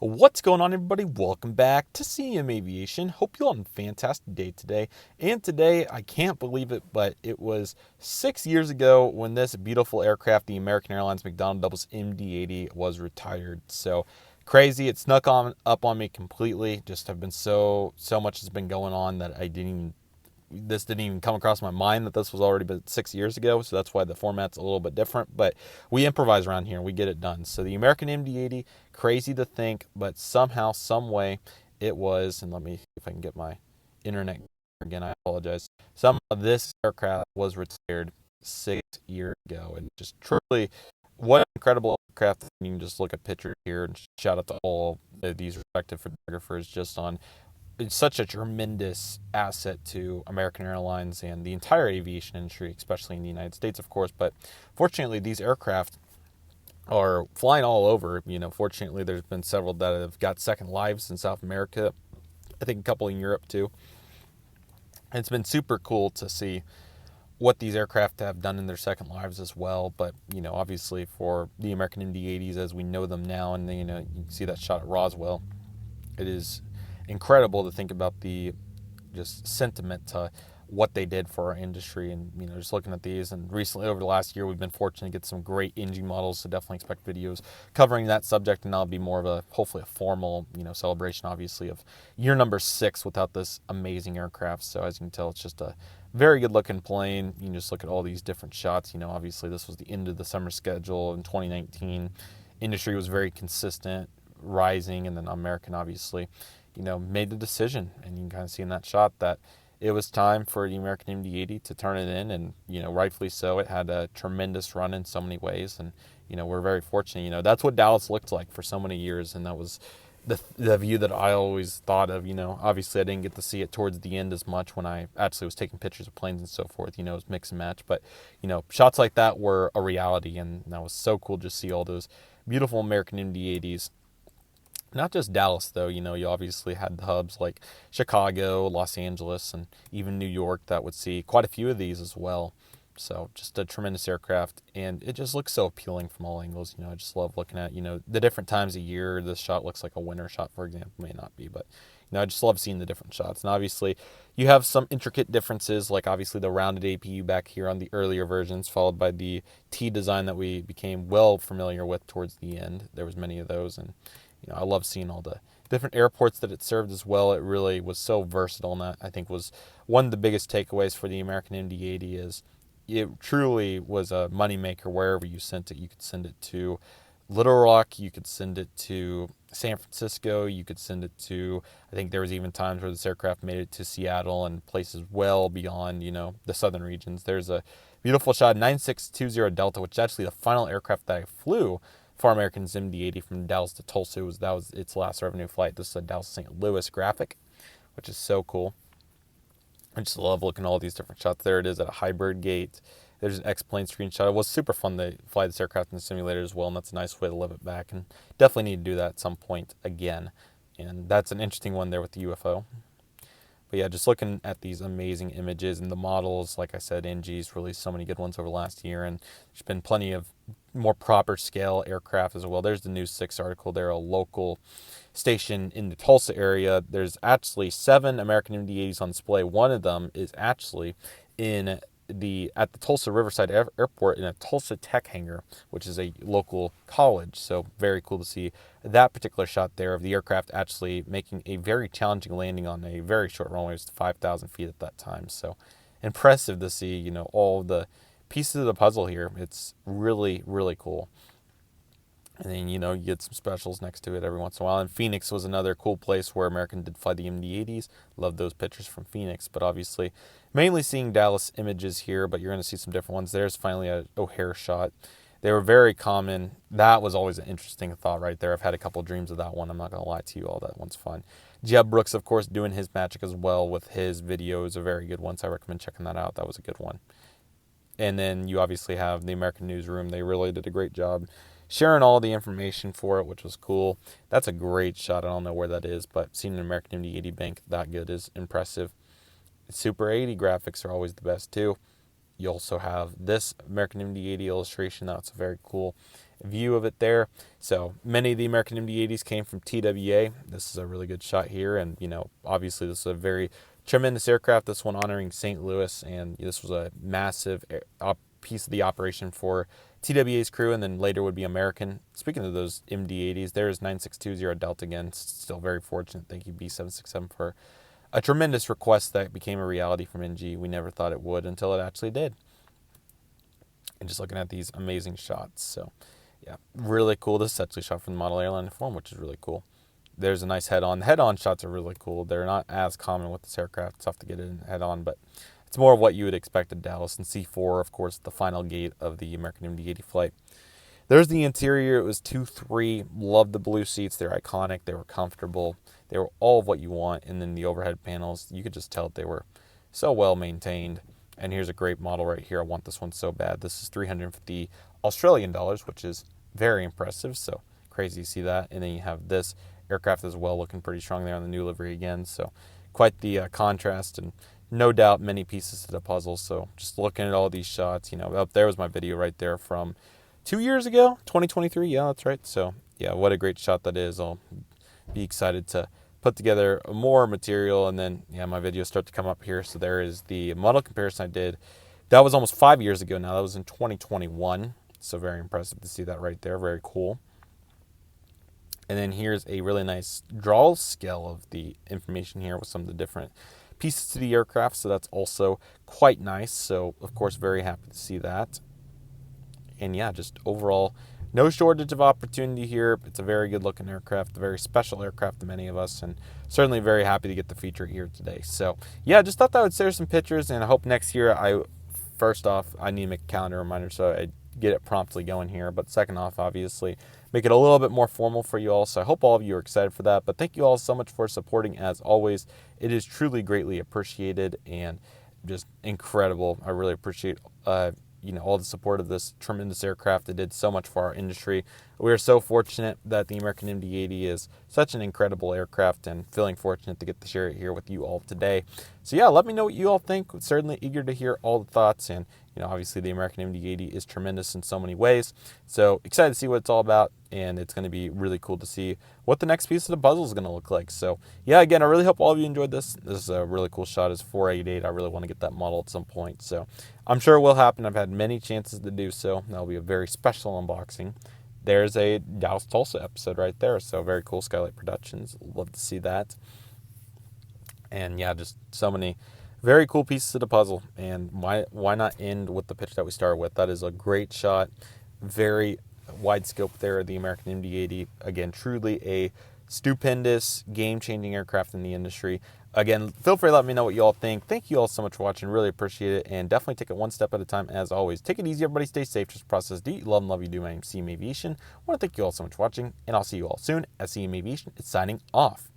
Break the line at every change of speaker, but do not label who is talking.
What's going on, everybody? Welcome back to CM Aviation. Hope you're on a fantastic day today. And today, I can't believe it, but it was 6 years ago when this beautiful aircraft, the American Airlines McDonnell Douglas MD80, was retired. So crazy. It snuck up on me completely. Just have been so much has been going on that this didn't even come across my mind that this was already been 6 years ago, so that's why the format's a little bit different, but we improvise around here and we get it done. So the American MD80, crazy to think, but somehow, some way, it was, and let me see if I can get my internet again, I apologize. Somehow this aircraft was retired 6 years ago, and just truly, what an incredible aircraft. You can just look at pictures here, and shout out to all of these respective photographers just on it's such a tremendous asset to American Airlines and the entire aviation industry, especially in the United States, of course. But fortunately, these aircraft are flying all over. Fortunately, there's been several that have got second lives in South America. I think a couple in Europe too. And it's been super cool to see what these aircraft have done in their second lives as well. But, obviously for the American MD-80s as we know them now, and, you can see that shot at Roswell, it is incredible to think about the just sentiment to what they did for our industry. And just looking at these, and recently over the last year we've been fortunate to get some great engine models, so definitely expect videos covering that subject, and that'll be more of a hopefully a formal celebration obviously of year number 6 without this amazing aircraft. So as you can tell, it's just a very good looking plane. You can just look at all these different shots. Obviously this was the end of the summer schedule in 2019. Industry was very consistent, rising, and then American obviously made the decision, and you can kind of see in that shot that it was time for the American MD-80 to turn it in, and rightfully so. It had a tremendous run in so many ways, and we're very fortunate. That's what Dallas looked like for so many years, and that was the view that I always thought of. Obviously I didn't get to see it towards the end as much when I actually was taking pictures of planes and so forth. It was mix and match, but shots like that were a reality, and that was so cool to see all those beautiful American MD-80s. Not just Dallas, though. You obviously had the hubs like Chicago, Los Angeles, and even New York that would see quite a few of these as well. So just a tremendous aircraft, and it just looks so appealing from all angles. I just love looking at, the different times of year. This shot looks like a winter shot, for example. May not be, but, I just love seeing the different shots. And obviously, you have some intricate differences, like obviously the rounded APU back here on the earlier versions, followed by the T design that we became well familiar with towards the end. There was many of those, and I love seeing all the different airports that it served as well. It really was so versatile, and that I think was one of the biggest takeaways for the American MD-80 is it truly was a moneymaker wherever you sent it. You could send it to Little Rock, you could send it to San Francisco, you could send it to, I think there was even times where this aircraft made it to Seattle and places well beyond, the southern regions. There's a beautiful shot, 9620 Delta, which is actually the final aircraft that I flew for American's MD-80 from Dallas to Tulsa. That was its last revenue flight. This is a Dallas St. Louis graphic, which is so cool. I just love looking at all these different shots. There it is at a hybrid gate. There's an X-plane screenshot. It was super fun to fly this aircraft in the simulator as well, and that's a nice way to live it back. And definitely need to do that at some point again. And that's an interesting one there with the UFO. But yeah, just looking at these amazing images and the models, like I said, NG's released so many good ones over the last year, and there's been plenty of more proper scale aircraft as well. There's the News 6 article. They're a local station in the Tulsa area. There's actually 7 American MD-80s on display. One of them is actually at the Tulsa Riverside Airport in a Tulsa Tech hangar, which is a local college. So very cool to see that particular shot there of the aircraft actually making a very challenging landing on a very short runway. It was 5,000 feet at that time. So impressive to see, all the pieces of the puzzle here. It's really, really cool. And then, you get some specials next to it every once in a while. And Phoenix was another cool place where American did fly the MD-80s. Love those pictures from Phoenix. But obviously, mainly seeing Dallas images here, but you're going to see some different ones. There's finally a O'Hare shot. They were very common. That was always an interesting thought right there. I've had a couple dreams of that one. I'm not going to lie to you. All that one's fun. Jeb Brooks, of course, doing his magic as well with his videos. A very good one. So I recommend checking that out. That was a good one. And then you obviously have the American Newsroom. They really did a great job sharing all the information for it, which was cool. That's a great shot. I don't know where that is, but seeing an American MD-80 bank that good is impressive. Super 80 graphics are always the best too. You also have this American MD-80 illustration. That's very cool. view of it there. So many of the American MD80s came from TWA. This is a really good shot here, and obviously this is a very tremendous aircraft. This one honoring St. Louis, and this was a massive piece of the operation for TWA's crew, and then later would be American. Speaking of those MD80s, there's 9620 Delta again. Still very fortunate. Thank you, B767, for a tremendous request that became a reality from NG. We never thought it would until it actually did. And just looking at these amazing shots. So, yeah, really cool. This is actually shot from the model airline form, which is really cool. There's a nice head-on. The head-on shots are really cool. They're not as common with this aircraft. It's tough to get it head-on, but it's more of what you would expect at Dallas. And C4, of course, the final gate of the American MD80 flight. There's the interior. It was 2-3. Loved the blue seats. They're iconic. They were comfortable. They were all of what you want. And then the overhead panels, you could just tell that they were so well maintained. And here's a great model right here. I want this one so bad. This is 350 Australian dollars, which is very impressive. So crazy to see that. And then you have this aircraft as well, looking pretty strong there on the new livery again. So quite the contrast, and no doubt many pieces to the puzzle. So just looking at all these shots, up there was my video right there from 2 years ago, 2023. Yeah, that's right. So yeah, what a great shot that is. I'll be excited to put together more material, and then my videos start to come up here. So there is the model comparison I did. That was almost 5 years ago now. That was in 2021. So very impressive to see that right there. Very cool. And then here's a really nice draw scale of the information here with some of the different pieces to the aircraft. So that's also quite nice. So of course, very happy to see that. And yeah, just overall, no shortage of opportunity here. It's a very good looking aircraft, a very special aircraft to many of us, and certainly very happy to get the feature here today. So yeah, just thought that I would share some pictures, and I hope next year first off, I need to make a calendar reminder so I get it promptly going here. But second off, obviously, make it a little bit more formal for you all. So I hope all of you are excited for that. But thank you all so much for supporting as always. It is truly greatly appreciated and just incredible. I really appreciate all the support of this tremendous aircraft. It did so much for our industry. We are so fortunate that the American MD80 is such an incredible aircraft, and feeling fortunate to get to share it here with you all today. So yeah, let me know what you all think. Certainly eager to hear all the thoughts, and obviously the American MD80 is tremendous in so many ways. So excited to see what it's all about, and it's going to be really cool to see what the next piece of the puzzle is going to look like. So yeah, again, I really hope all of you enjoyed this. This is a really cool shot. It's 488. I really want to get that model at some point. So I'm sure it will happen. I've had many chances to do so. That'll be a very special unboxing. There's a Dallas Tulsa episode right there. So very cool. Skylight Productions. Love to see that. And yeah, just so many very cool pieces of the puzzle. And why not end with the pitch that we started with? That is a great shot. Very wide scope there of the American MD80. Again, truly a stupendous, game-changing aircraft in the industry. Again, feel free to let me know what you all think. Thank you all so much for watching. Really appreciate it. And definitely take it one step at a time as always. Take it easy, everybody. Stay safe. Just process D. Love and love you do. My name's CM Aviation. I want to thank you all so much for watching, and I'll see you all soon as CM Aviation is signing off.